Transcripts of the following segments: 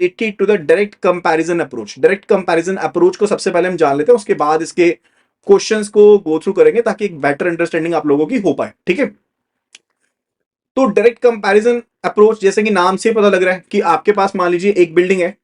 Related to the direct comparison approach. Direct comparison approach को सबसे पहले हम जान लेते हैं, उसके बाद इसके क्वेश्चंस को गो थ्रू करेंगे ताकि एक बेटर अंडरस्टैंडिंग आप लोगों की हो पाए। ठीक है, तो डायरेक्ट कंपैरिजन अप्रोच जैसे कि नाम से पता लग रहा है कि आपके पास मान लीजिए एक बिल्डिंग है,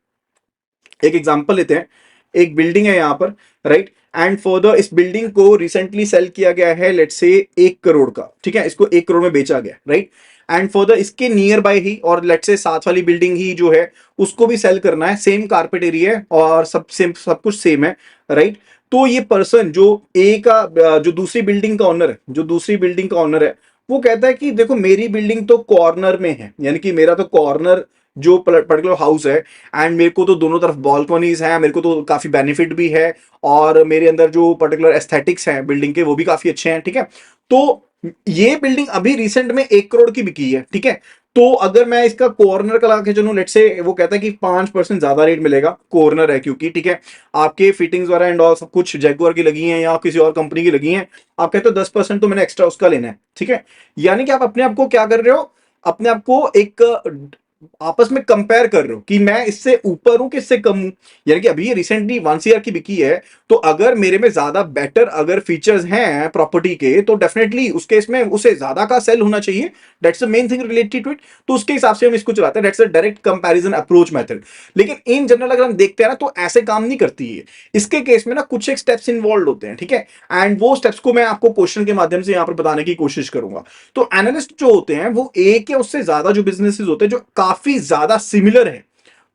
एक एग्जांपल लेते हैं, एक बिल्डिंग है यहां पर, राइट, एंड फर्दर इस बिल्डिंग को रिसेंटली सेल किया गया है लेट्स से 1 करोड़ का। ठीक है, इसको 1 करोड़ में बेचा गया, राइट, एंड फर्दर इसके नियर बाय ही और लेट्स से साथ वाली बिल्डिंग ही जो है उसको भी सेल करना है, सेम कारपेट एरिया है और सब सेम, सब कुछ सेम है, राइट। तो ये पर्सन जो ए का जो दूसरी बिल्डिंग का ऑनर है, जो दूसरी बिल्डिंग का ऑनर है, वो कहता है कि देखो मेरी बिल्डिंग तो कॉर्नर में है, यानी कि मेरा तो कॉर्नर जो पर्टिकुलर हाउस है, एंड मेरे को तो दोनों तरफ बालकनीज हैं, मेरे को तो काफी बेनिफिट भी है और मेरे अंदर जो पर्टिकुलर एस्थेटिक्स हैं बिल्डिंग के वो भी काफी अच्छे हैं। ठीक है, तो ये बिल्डिंग अभी रिसेंट में 1 करोड़ की बिकी है। ठीक है, तो अगर मैं इसका कॉर्नर का लाके चलूं, लेट से वो कहता है कि 5% ज्यादा रेट मिलेगा, कॉर्नर है क्योंकि। ठीक है, आपके फिटिंग्स वगैरह एंड ऑल सब कुछ जैगुआर की लगी हैं या किसी और कंपनी की लगी हैं, आप कहते हो 10% तो मैंने एक्स्ट्रा उसका लेना है। ठीक है, यानी कि आप अपने आप को क्या कर रहे हो, अपने आप को एक आपस में कंपेयर कर रहे हो कि मैं इससे ऊपर हूं कि इससे कम हूं। यानी कि अभी ये रिसेंटली 1 CR की बिकी है, तो अगर मेरे में ज्यादा बेटर अगर फीचर्स हैं प्रॉपर्टी के, तो डेफिनेटली उस केस में उसे ज्यादा का सेल होना चाहिए। That's the main thing related to it. तो उसके हिसाब से हम इसको चलाते हैं, that's the direct comparison approach method. लेकिन इन जनरल अगर हम देखते हैं ना, तो ऐसे काम नहीं करती है। इसके केस में ना कुछ एक स्टेप्स इन्वॉल्व होते हैं। ठीक है, एंड वो स्टेप्स को मैं आपको क्वेश्चन के माध्यम से यहां पर बताने की कोशिश करूंगा। तो एनालिस्ट जो होते हैं वो एक या उससे ज्यादा जो बिजनेसेस होते हैं जो काफी ज्यादा सिमिलर है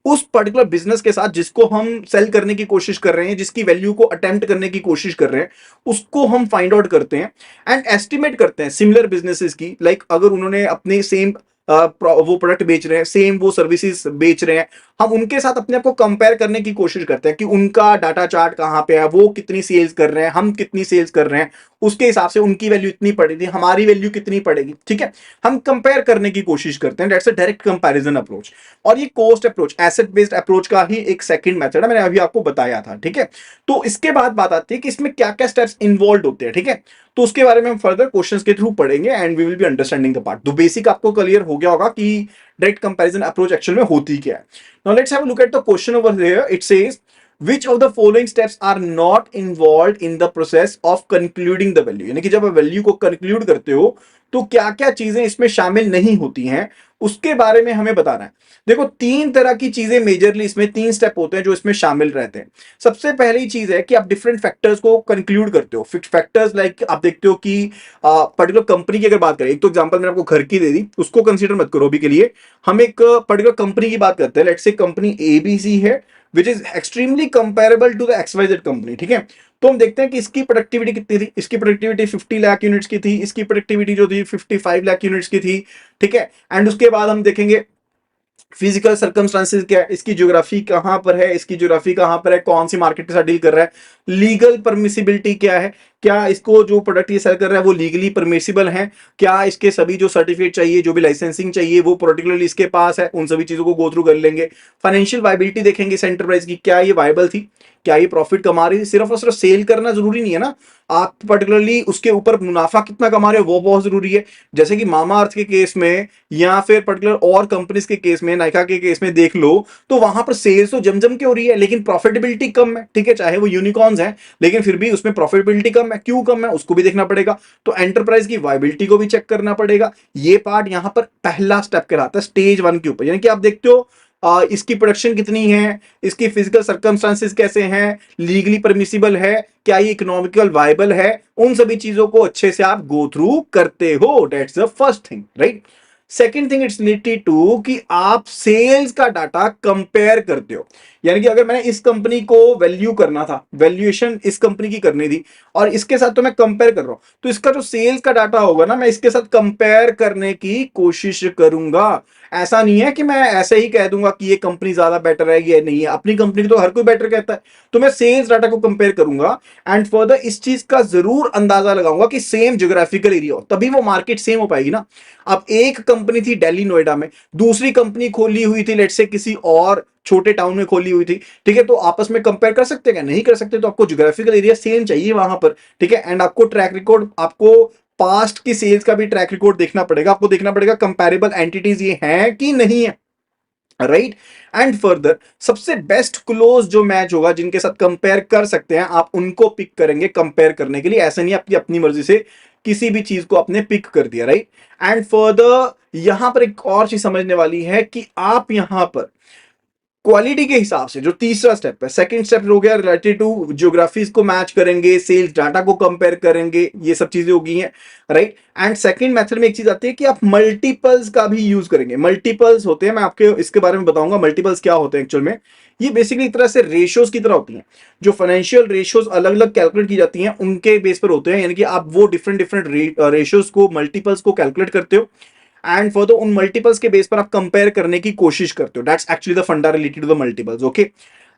उस पर्टिकुलर बिजनेस के साथ, जिसको हम सेल करने की कोशिश कर रहे हैं, जिसकी वैल्यू को अटेम्प्ट करने की कोशिश कर रहे हैं, उसको हम फाइंड आउट करते हैं एंड एस्टिमेट करते हैं सिमिलर बिजनेसेस की। लाइक अगर उन्होंने अपने सेम वो प्रोडक्ट बेच रहे हैं, सेम वो सर्विसेज बेच रहे हैं, हम उनके साथ अपने आप को कंपेयर करने की कोशिश करते हैं कि उनका डाटा चार्ट कहां पे है, वो कितनी सेल्स कर रहे हैं, हम कितनी सेल्स कर रहे हैं, उसके हिसाब से उनकी वैल्यू इतनी पड़ेगी, हमारी वैल्यू कितनी पड़ेगी। ठीक है, हम कंपेयर करने की कोशिश करते हैं, that's a direct comparison approach. और ये cost approach, asset based approach का ही एक सेकंड मेथड है, मैंने अभी आपको बताया था। ठीक है, तो इसके बाद बात आती है कि इसमें क्या क्या स्टेप्स इन्वॉल्व होते हैं। ठीक है, तो उसके बारे में हम फर्दर क्वेश्चंस के थ्रू पढ़ेंगे and we will be understanding the part. तो बेसिक आपको क्लियर हो गया होगा कि डायरेक्ट कंपैरिजन अप्रोच एक्चुअल में होती क्या है। Now let's have a look at the question over here. It says which of the following steps are not involved in the process of concluding the value। यानी कि जब आप value को conclude करते हो तो क्या क्या चीजें इसमें शामिल नहीं होती हैं, उसके बारे में हमें बताना है। देखो 3 तरह की चीजें मेजरली इसमें, 3 स्टेप होते हैं जो इसमें शामिल रहते हैं। सबसे पहली चीज है कि आप डिफरेंट फैक्टर्स को कंक्लूड करते हो। फैक्टर्स लाइक आप देखते हो कि पर्टिकुलर कंपनी की अगर बात करें, एक तो एग्जांपल मैंने आपको घर की दे दी, उसको कंसीडर मत करो अभी के लिए। हम एक पर्टिकुलर कंपनी की बात करते हैं, लेट्स से कंपनी एबीसी है which is extremely comparable to the XYZ company. ठीक है, तो हम देखते हैं कि इसकी प्रोडक्टिविटी कितनी थी, इसकी प्रोडक्टिविटी 50 लाख यूनिट्स की थी, इसकी प्रोडक्टिविटी जो थी 55 लाख यूनिट्स की थी। ठीक है, एंड उसके बाद हम देखेंगे फिजिकल सर्कमस्टांसेस क्या है, इसकी ज्योग्राफी कहां पर है, इसकी ज्योग्राफी कहां पर है, कौन सी मार्केट के साथ डील कर रहा है, लीगल परमिसिबिलिटी क्या है, क्या इसको जो प्रोडक्ट ये सेल कर रहा है वो लीगली परमिसिबल है, क्या इसके सभी जो सर्टिफिकेट चाहिए, जो भी लाइसेंसिंग चाहिए वो पर्टिकुलरली इसके पास है, उन सभी चीजों को गो थ्रू कर लेंगे। फाइनेंशियल वायबिलिटी देखेंगे इस एंटरप्राइज की, क्या ये वायबल थी, क्या ये प्रॉफिट कमा रही थी। सिर्फ और सिर्फ सेल करना जरूरी नहीं है ना, आप पर्टिकुलरली उसके ऊपर मुनाफा कितना कमा रहे हो वो बहुत जरूरी है। जैसे कि मामा अर्थ के केस में या फिर पर्टिकुलर और कंपनीज के केस में, नाइका के केस में देख लो, तो वहां पर सेल्स तो जमजम के हो रही है लेकिन प्रॉफिटेबिलिटी कम है। ठीक है, चाहे वो यूनिकॉर्न्स हैं लेकिन फिर भी उसमें प्रॉफिटेबिलिटी कम है। क्यों कम है उसको भी देखना पड़ेगा, तो एंटरप्राइज की वायबिलिटी को भी चेक करना पड़ेगा। ये पार्ट यहां पर पहला स्टेप कहलाता है स्टेज 1 के ऊपर। यानी कि आप देखते हो इसकी प्रोडक्शन कितनी है, इसकी फिजिकल सर्कमस्टांसेस कैसे हैं, लीगली परमिसिबल है, क्या ये इकोनॉमिकल वायबल है, उन सभी चीजों को अच्छे से आप गो थ्रू करते हो। That's the first thing, right. Second thing it's related to कि आप सेल्स का डाटा कंपेयर करते हो। यानी कि अगर मैंने इस कंपनी को वैल्यू करना था, वैल्यूएशन इस कंपनी की करनी थी और इसके साथ तो मैं कंपेयर कर रहा हूं, तो इसका जो सेल्स का डाटा होगा ना, मैं इसके साथ कंपेयर करने की कोशिश करूंगा। ऐसा नहीं है कि मैं ऐसे ही कह दूंगा कि ये कंपनी ज्यादा बेटर है, ये नहीं है। अपनी कंपनी तो हर कोई बेटर कहता है, तो मैं सेल्स डाटा को कंपेयर करूंगा एंड फर्दर इस चीज का जरूर अंदाजा लगाऊंगा कि सेम ज्योग्राफिकल एरिया हो, तभी वो मार्केट सेम हो पाएगी ना। अब एक कंपनी थी दिल्ली नोएडा में, दूसरी कंपनी खोली हुई थी लेट्स से किसी और छोटे टाउन में खोली हुई थी। ठीक है, तो आपस में कंपेयर कर सकते हैं क्या? नहीं कर सकते। तो आपको ज्योग्राफिकल एरिया सेम चाहिए वहां पर। ठीक है, एंड आपको ट्रैक रिकॉर्ड, आपको पास्ट की सेल्स का भी ट्रैक रिकॉर्ड देखना पड़ेगा। आपको देखना पड़ेगा कंपैरेबल एंटिटीज ये हैं कि नहीं है। राइट। एंड फर्दर सबसे बेस्ट क्लोज जो मैच होगा जिनके साथ कंपेयर कर सकते हैं आप उनको पिक करेंगे कंपेयर करने के लिए, ऐसा नहीं आपकी अपनी मर्जी से किसी भी चीज को आपने पिक कर दिया, राइट। एंड फर्दर यहां पर एक और चीज समझने वाली है कि आप यहां पर क्वालिटी के हिसाब से जो तीसरा स्टेप है, सेकंड स्टेप हो गया रिलेटेड टू ज्योग्राफीज को मैच करेंगे, सेल्स डाटा को कंपेयर करेंगे, ये सब चीजें होगी हैं, राइट। एंड सेकंड मेथड में एक चीज आती है कि आप मल्टीपल्स का भी यूज करेंगे। मल्टीपल्स होते हैं, मैं आपके इसके बारे में बताऊंगा मल्टीपल्स क्या होते हैं एक्चुअल में। ये बेसिकली एक तरह से रेशियोज की तरह होती हैं, जो फाइनेंशियल रेशियोज अलग अलग कैलकुलेट की जाती हैं उनके बेस पर होते हैं, यानी कि आप वो डिफरेंट डिफरेंट रेशियोज को मल्टीपल्स को कैलकुलेट करते हो एंड फॉर द उन मल्टीपल्स के बेस पर आप कंपेयर करने की कोशिश करते हो। That's actually the funda related to the multiples, okay.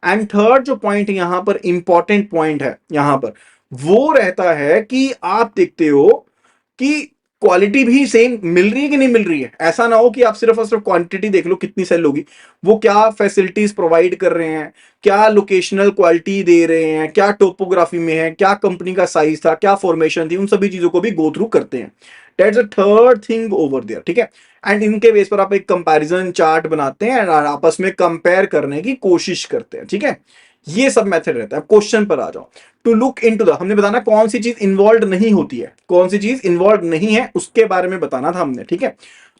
And third जो पॉइंट यहां पर इंपॉर्टेंट पॉइंट है यहां पर, वो रहता है कि आप देखते हो कि क्वालिटी भी सेम मिल रही है कि नहीं मिल रही है। ऐसा ना हो कि आप सिर्फ और सिर्फ क्वांटिटी देख लो कितनी सेल होगी, वो क्या फैसिलिटीज प्रोवाइड कर रहे हैं, क्या लोकेशनल क्वालिटी दे रहे हैं, क्या टोपोग्राफी में है, क्या कंपनी का साइज था, क्या फॉर्मेशन थी, उन सभी चीजों को भी गो थ्रू करते हैं। That's a third thing over there, ठीक है। एंड इनके बेस पर आप एक कंपैरिजन चार्ट बनाते हैं और आपस में कंपेयर करने की कोशिश करते हैं, ठीक है। ये सब मेथड रहता है। क्वेश्चन पर आ जाओ। टू लुक इनटू द, हमने बताना कौन सी चीज इन्वॉल्व नहीं होती है, कौन सी चीज इन्वॉल्व नहीं है उसके बारे में बताना था हमने, ठीक है।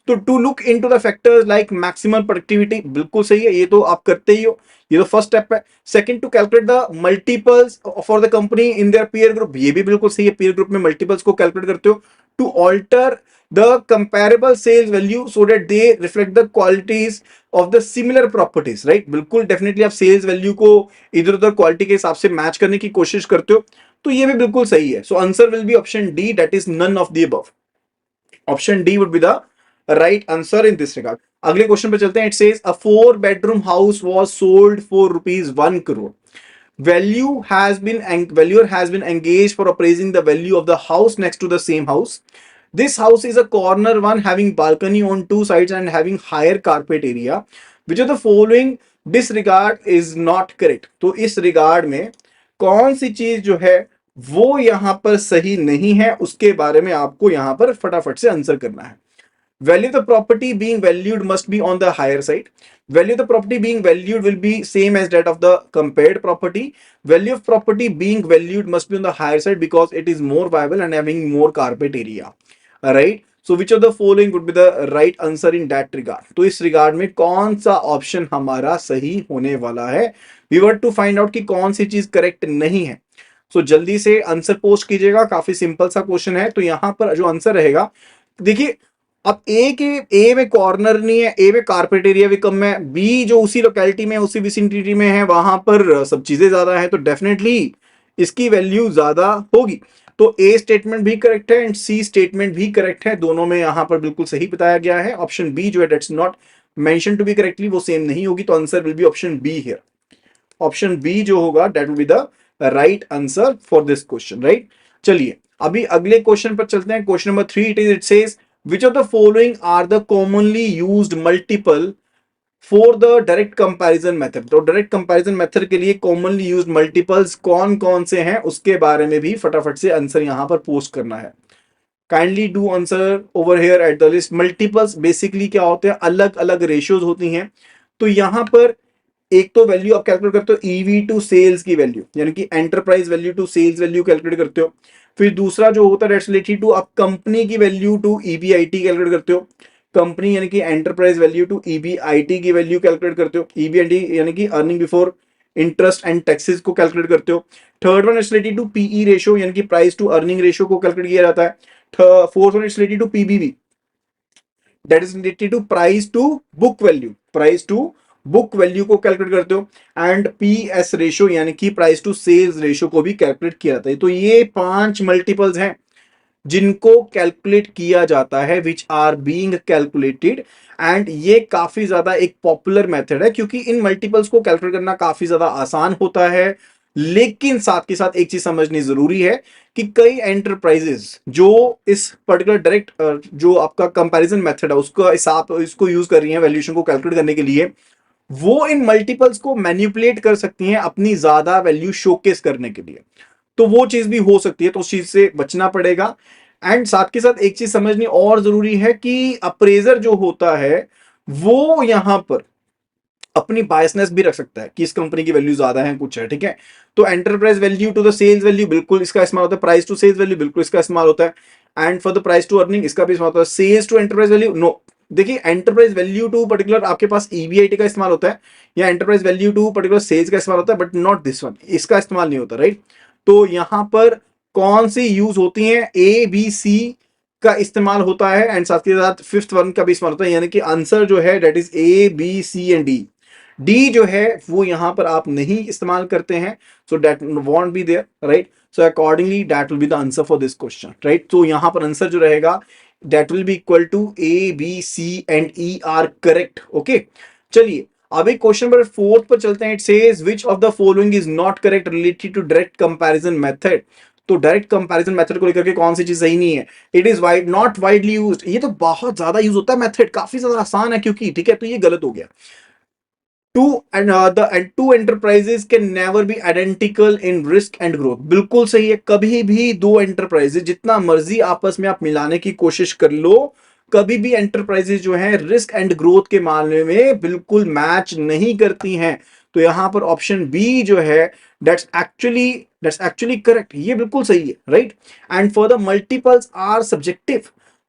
तो to look into the factors like maximum productivity, बिल्कुल सही है, ये तो आप करते ही हो, ये तो फर्स्ट स्टेप है। Second, to calculate the multiples for the company in their peer group, ये भी बिल्कुल सही है, पीयर ग्रुप में मल्टीपल्स को कैलकुलेट करते हो। To alter the comparable sales value so that they reflect the qualities of the similar properties, right. बिल्कुल डेफिनेटली आप सेल्स वैल्यू को इधर उधर क्वालिटी के हिसाब से मैच करने की कोशिश करते हो, तो ये भी बिल्कुल सही है। So answer will be option D, that is none of the above. Option D would be the right answer in this regard. अगले क्वेश्चन पे चलते हैं। It says a 4 bedroom house was sold for ₹1 crore. Valuer has been engaged for appraising the value of the house next to the same house. This house is a corner one having balcony on two sides and having higher carpet area. Which of the following disregard is not correct? तो इस regard में कौन सी चीज जो है वो यहां पर सही नहीं है, उसके बारे में आपको यहां पर फटाफट से आंसर करना है। Value of the property being valued must be on the higher side. Value of the property being valued will be same as that of the compared property. Value of property being valued must be on the higher side because it is more viable and having more carpet area. Alright. So which of the following would be the right answer in that regard? तो इस regard में कौन सा option हमारा सही होने वाला है? We were to find out कि कौन सी चीज correct नहीं है। So जल्दी से आंसर पोस्ट कीजिएगा, काफी सिंपल सा क्वेश्चन है। तो यहां पर जो आंसर रहेगा, देखिए अब ए में कॉर्नर नहीं है, ए में कारपेट एरिया भी कम है, बी जो उसी लोकेलिटी में उसी विसिनिटी में है वहां पर सब चीजें ज्यादा है, तो डेफिनेटली इसकी वैल्यू ज्यादा होगी। तो ए स्टेटमेंट भी करेक्ट है एंड सी स्टेटमेंट भी करेक्ट है, दोनों में यहां पर बिल्कुल सही बताया गया है। ऑप्शन बी जो है that's not mention to be correctly, वो सेम नहीं होगी, तो answer will be option B here. Option B जो होगा that will be the right answer for this question, right. चलिए अभी अगले क्वेश्चन पर चलते हैं। Question number 3 it says which of the following are the commonly used multiple for the direct comparison method? तो direct comparison method के लिए commonly used multiples कौन कौन से हैं उसके बारे में भी फटाफट से आंसर यहां पर पोस्ट करना है। Kindly do answer over here at the list. Multiples basically क्या होते हैं, अलग अलग रेशियोज होती हैं। तो यहां पर एक तो वैल्यू आप कैलकुलेट करते हो ईवी टू सेल्स की वैल्यू, यानी कि enterprise value to sales value calculate करते हो। फिर दूसरा जो होता है दैट्स रिलेटेड टू आप कंपनी की वैल्यू टू ईबीआईटी कैलकुलेट करते हो। कंपनी यानी कि एंटरप्राइज वैल्यू टू ईबीआईटी की वैल्यू कैलकुलेट करते हो। ईबीआईटी यानी कि earning before interest and taxes को कैलकुलेट करते हो। Third one is related to PE ratio, यानी कि प्राइस टू अर्निंग रेशियो को कैलकुलेट किया जाता है। Fourth one is related to PBV, that is related to price to book value, price to book value को calculate करते हो। And PS ratio यानी कि प्राइस टू सेल्स रेशियो को भी कैलकुलेट किया जाता है। तो ये 5 मल्टीपल्स हैं जिनको कैलकुलेट किया जाता है, which are being calculated. And ये काफी ज्यादा एक पॉपुलर मेथड है क्योंकि इन मल्टीपल्स को कैलकुलेट करना काफी ज्यादा आसान होता है। लेकिन साथ के साथ एक चीज समझनी जरूरी है कि कई एंटरप्राइजेस जो इस पर्टिकुलर डायरेक्ट जो आपका कंपैरिजन मेथड है उसका हिसाब इसको यूज कर रही है वैल्यूएशन को कैलकुलेट करने के लिए, वो इन मल्टीपल्स को मैनिपुलेट कर सकती हैं अपनी ज्यादा वैल्यू शोकेस करने के लिए। तो वो चीज भी हो सकती है, तो उस चीज से बचना पड़ेगा। एंड साथ के साथ एक चीज समझनी और जरूरी है कि अप्रेजर जो होता है वो यहां पर अपनी बायसनेस भी रख सकता है कि इस कंपनी की वैल्यू ज्यादा है, कुछ है, ठीक है। तो enterprise value to the sales value बिल्कुल इसका इस्तेमाल होता है, प्राइस टू सेल्स वैल्यू बिल्कुल इसका इस्तेमाल होता है, and for the price to earning इसका भी इस्तेमाल होता है। Sales to enterprise value no, देखिए एंटरप्राइज वैल्यू टू पर्टिकुलर आपके पास ईबीआईटी का इस्तेमाल होता है, या enterprise value to particular sales का इस्तेमाल होता है, बट नॉट दिस वन, इसका इस्तेमाल नहीं होता, राइट। तो यहां पर कौन सी यूज होती है, ए बी सी का इस्तेमाल होता है, एंड साथ के साथ फिफ्थ वन का भी इस्तेमाल होता है, यानी कि आंसर जो है that is A B C and D. D जो है वो यहां पर आप नहीं इस्तेमाल करते हैं, so that won't be there, right. So accordingly that will be the answer for this question, right. तो यहां पर आंसर जो रहेगा that will be equal to A B C and E are correct, okay. चलिए अब एक question number fourth पर चलते हैं। It says which of the following is not correct related to direct comparison method. तो direct comparison method को लेकर के कौन सी चीज सही नहीं है, it is wide not widely used, ये तो बहुत ज्यादा यूज होता है मेथड, काफी ज्यादा आसान है क्योंकि, ठीक है, तो ये गलत हो गया। Two enterprises can never be identical in risk and growth, बिल्कुल सही है। कभी भी दो एंटरप्राइजेज जितना मर्जी आपस में आप मिलाने की कोशिश कर लो, कभी भी एंटरप्राइजेज जो है रिस्क एंड ग्रोथ के मामले में बिल्कुल मैच नहीं करती हैं। तो यहां पर ऑप्शन बी जो है दैट्स एक्चुअली करेक्ट, ये बिल्कुल सही है, right. And for the multiples are subjective,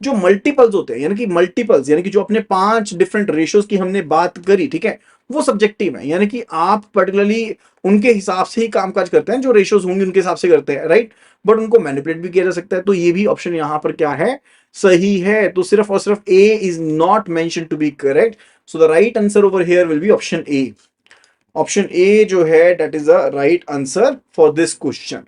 जो मल्टीपल्स होते हैं यानी कि मल्टीपल्स यानी कि जो अपने 5 डिफरेंट रेशियोज की हमने बात करी, ठीक है, वो सब्जेक्टिव है, यानी कि आप पर्टिकुलरली उनके हिसाब से ही कामकाज करते हैं, जो रेशियोज होंगे उनके हिसाब से करते हैं, राइट। बट उनको मैनिपुलेट भी किया जा सकता है, तो ये भी ऑप्शन यहां पर क्या है, सही है। तो सिर्फ और सिर्फ A is not mention to be correct, so the right answer over here will be option A. Option A जो है that is the right answer for this question.